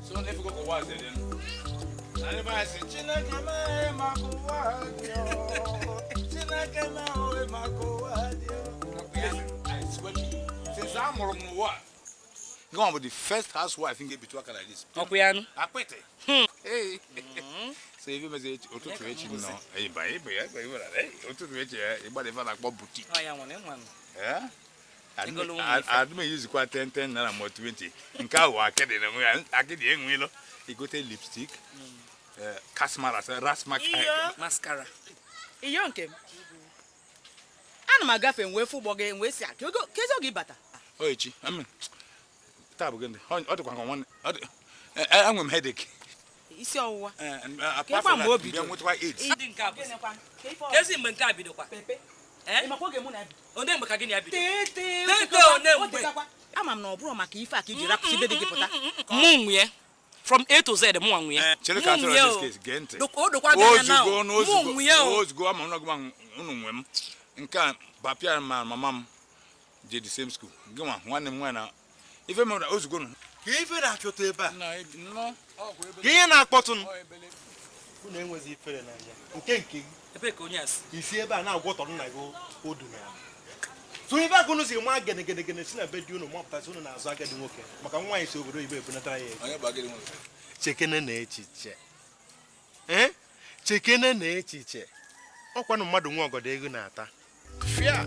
So if you go for what then? Anybody say Chinakama Makowadio. Chinakama Makowadio. I swear to you. Since I'm from what? Go on with the first housewife I think get between like this. Okuyanu. Akwete. Hey. So if you say oto to echi no. Eh ba eh oto to echi e ba dey like boutique. Oh yeah, one. Eh? I don't use quite 10 naira more 20. Nka wa akede na nwe akede enwe lo. You go take lipstick. Kasmara say mascara. Iyo nke. Ana magafe nwe fugbo ge nwe si akị. Kezo gi bata. Oh echi. Amen. Tabu gende. O de kwa one. Anwem headache. Isi ọwụwa. Apart from that, we want to eat. Idi nke abụ. Kezi mgbe nke abidokwa. Pepe. Ịmakwa ge mụ na abi. Onde mgbe ka gị na abido. Tete one mgbe. Ama m na ọ bụrụ maka ife a ka iji rapụ ibe dị gị pụta. Mụ nwunye. From A to Z, mụ nwunye. Chere ka atụrụ this case gente. Dokwa gị na now. Mụ nwunye. Ozgo ama na gwa unu nwe m. Nke bapia ma mama m je the same school. Gị nwa nwanne m nwa na ife m na ozgo no. Ka ife na-achọta ebe a. No. Ka ihe na-akpọtụ m. Unu enwezi ifere na ya. Nke ebe ka onye asị. isi ebe a na-agwọtọ nna gị odu na ya. So ife aka unu si ma gene si na be di unu mapụta unu na-azụ agadi nwoke maka nwaanyị si obodo Igbo ebunatara ya. Onye bụ agadi nwoke? Chekene na echiche. Chekene na echiche. Ọkwanụ mmadụ nwa ọgọdọ ego na-ata. Fia.